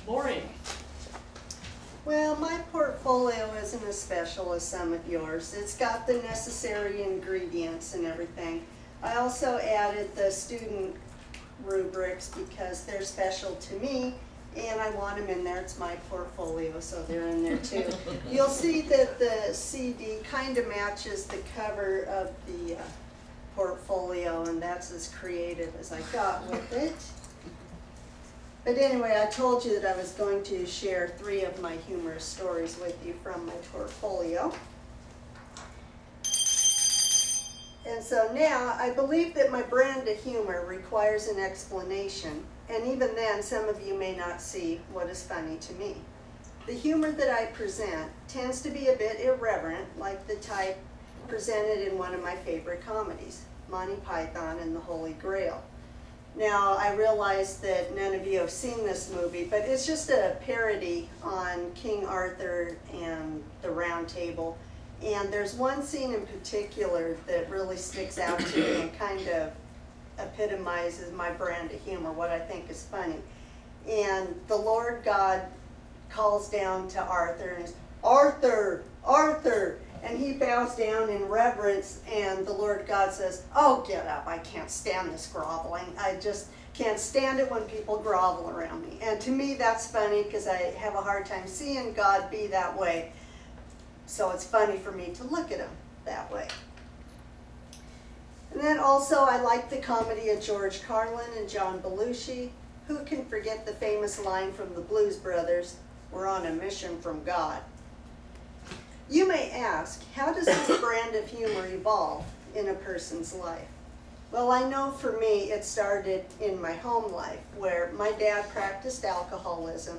Laurie. Well, my portfolio isn't as special as some of yours. It's got the necessary ingredients and everything. I also added the student rubrics because they're special to me and I want them in there. It's my portfolio, so they're in there too. You'll see that the CD kind of matches the cover of the portfolio, and that's as creative as I got with it. But anyway, I told you that I was going to share 3 of my humorous stories with you from my portfolio. And so now, I believe that my brand of humor requires an explanation, and even then, some of you may not see what is funny to me. The humor that I present tends to be a bit irreverent, like the type presented in one of my favorite comedies, Monty Python and the Holy Grail. Now, I realize that none of you have seen this movie, but it's just a parody on King Arthur and the Round Table. And there's one scene in particular that really sticks out to me and kind of epitomizes my brand of humor, what I think is funny. And the Lord God calls down to Arthur and says, "Arthur, Arthur!" And he bows down in reverence, and the Lord God says, "Oh, get up, I can't stand this groveling. I just can't stand it when people grovel around me." And to me, that's funny because I have a hard time seeing God be that way. So it's funny for me to look at him that way. And then also, I like the comedy of George Carlin and John Belushi. Who can forget the famous line from the Blues Brothers, "We're on a mission from God"? You may ask, how does this brand of humor evolve in a person's life? Well, I know for me it started in my home life, where my dad practiced alcoholism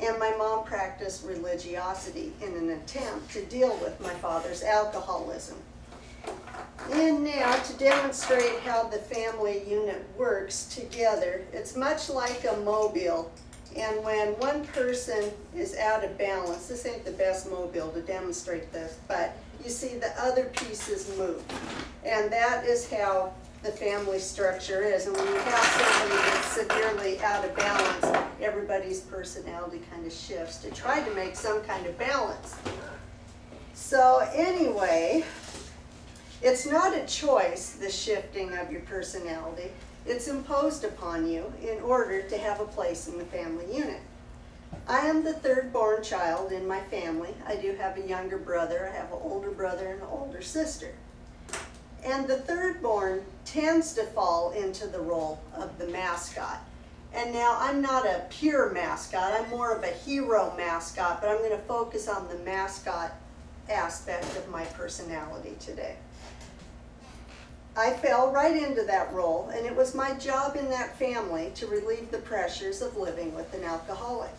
and my mom practiced religiosity in an attempt to deal with my father's alcoholism. And now, to demonstrate how the family unit works together, it's much like a mobile. And when one person is out of balance, this ain't the best mobile to demonstrate this, but you see the other pieces move. And that is how the family structure is. And when you have somebody that's severely out of balance, everybody's personality kind of shifts to try to make some kind of balance. So anyway, it's not a choice, the shifting of your personality. It's imposed upon you in order to have a place in the family unit. I am the 3rd born child in my family. I do have a younger brother, I have an older brother and an older sister. And the 3rd born tends to fall into the role of the mascot. And now I'm not a pure mascot, I'm more of a hero mascot, but I'm going to focus on the mascot aspect of my personality today. I fell right into that role, and it was my job in that family to relieve the pressures of living with an alcoholic.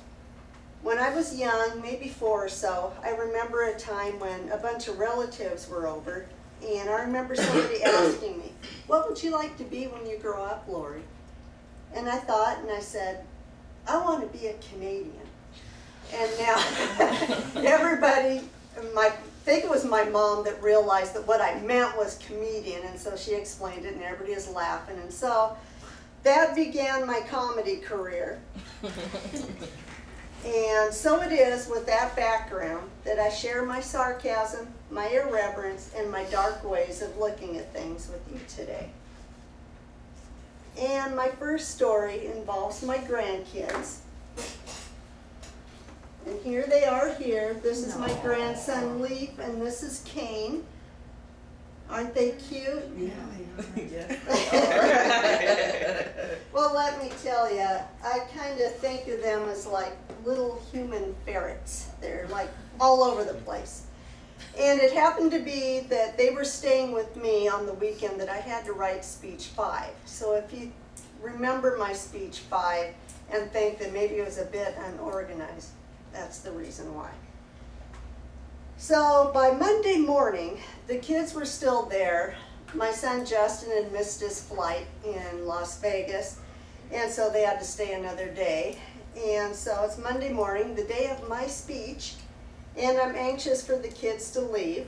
When I was young, maybe 4 or so, I remember a time when a bunch of relatives were over, and I remember somebody asking me, "What would you like to be when you grow up, Laurie?" And I thought, and I said, "I want to be a Canadian." And now, everybody, I think it was my mom that realized that what I meant was comedian, and so she explained it, and everybody is laughing. And so that began my comedy career. And so it is with that background that I share my sarcasm, my irreverence, and my dark ways of looking at things with you today. And my first story involves my grandkids. And here they are here. This is my grandson Leaf, and this is Kane. Aren't they cute? Yeah. Well, let me tell you, I kind of think of them as like little human ferrets. They're like all over the place. And it happened to be that they were staying with me on the weekend that I had to write speech 5. So if you remember my speech 5 and think that maybe it was a bit unorganized, that's the reason why. So by Monday morning, the kids were still there. My son Justin had missed his flight in Las Vegas, and so they had to stay another day. And so it's Monday morning, the day of my speech, and I'm anxious for the kids to leave.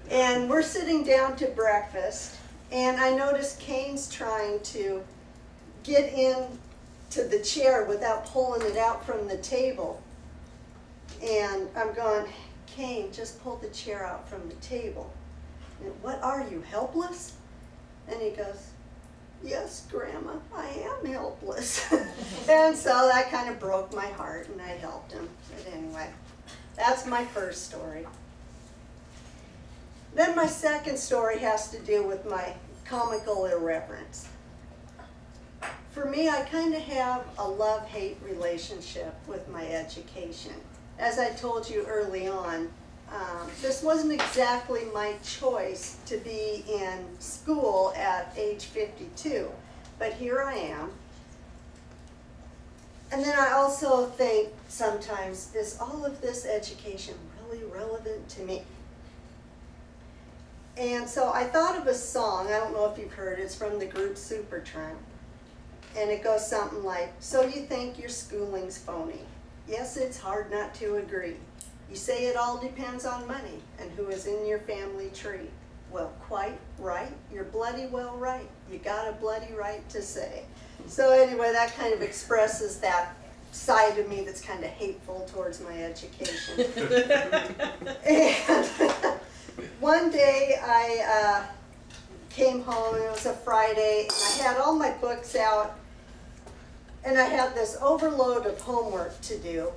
And we're sitting down to breakfast, and I notice Kane's trying to get in to the chair without pulling it out from the table. And I'm going, Kane, just pull the chair out from the table. And, what are you, helpless? And he goes, yes, Grandma, I am helpless. And so that kind of broke my heart, and I helped him. But anyway, that's my first story. Then my second story has to do with my comical irreverence. For me, I kind of have a love-hate relationship with my education. As I told you early on, this wasn't exactly my choice to be in school at age 52, but here I am. And then I also think sometimes, is all of this education really relevant to me? And so I thought of a song, I don't know if you've heard it, it's from the group Supertramp. And it goes something like, so you think your schooling's phony? Yes, it's hard not to agree. You say it all depends on money and who is in your family tree. Well, quite right. You're bloody well right. You got a bloody right to say. So anyway, that kind of expresses that side of me that's kind of hateful towards my education. And one day I came home, and it was a Friday, and I had all my books out, and I had this overload of homework to do.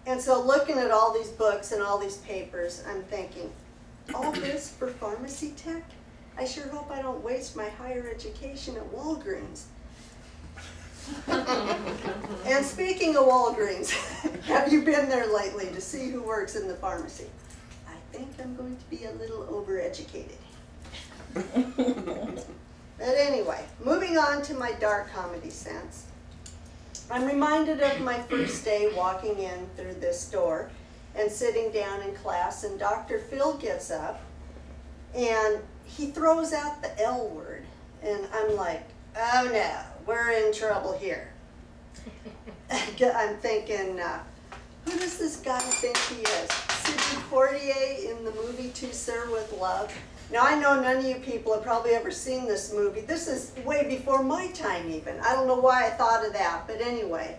And so looking at all these books and all these papers, I'm thinking, all this for pharmacy tech? I sure hope I don't waste my higher education at Walgreens. And speaking of Walgreens, have you been there lately to see who works in the pharmacy? I think I'm going to be a little overeducated. But anyway, moving on to my dark comedy sense. I'm reminded of my first day walking in through this door and sitting down in class, and Dr. Phil gets up and he throws out the L word, and I'm like, oh no, we're in trouble here. I'm thinking, who does this guy think he is? Sidney Poitier in the movie To Sir with Love? Now, I know none of you people have probably ever seen this movie. This is way before my time even. I don't know why I thought of that, but anyway.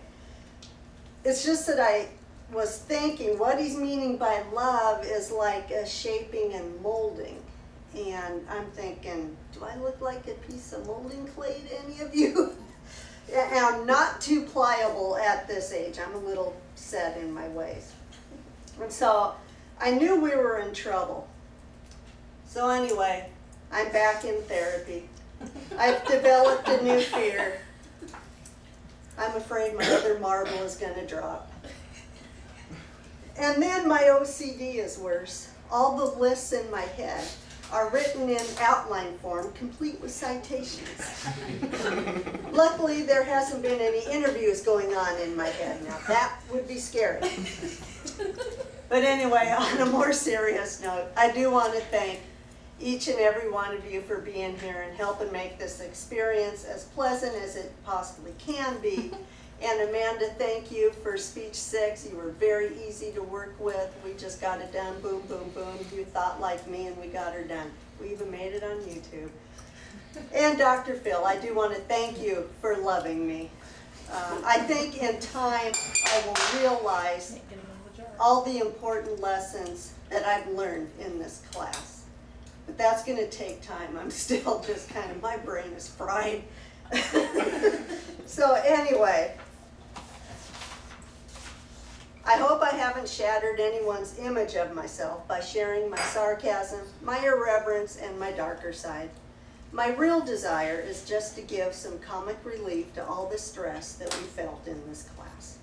It's just that I was thinking what he's meaning by love is like a shaping and molding. And I'm thinking, do I look like a piece of molding clay to any of you? And I'm not too pliable at this age. I'm a little set in my ways. And so I knew we were in trouble. So anyway, I'm back in therapy. I've developed a new fear. I'm afraid my other marble is going to drop. And then my OCD is worse. All the lists in my head are written in outline form, complete with citations. Luckily, there hasn't been any interviews going on in my head now. That would be scary. But anyway, on a more serious note, I do want to thank each and every one of you for being here and helping make this experience as pleasant as it possibly can be. And Amanda, thank you for speech 6. You were very easy to work with. We just got it done, boom, boom, boom. You thought like me and we got her done. We even made it on YouTube. And Dr. Phil, I do want to thank you for loving me. I think in time I will realize all the important lessons that I've learned in this class. But that's going to take time. I'm still just kind of, my brain is fried. So anyway, I hope I haven't shattered anyone's image of myself by sharing my sarcasm, my irreverence, and my darker side. My real desire is just to give some comic relief to all the stress that we felt in this class.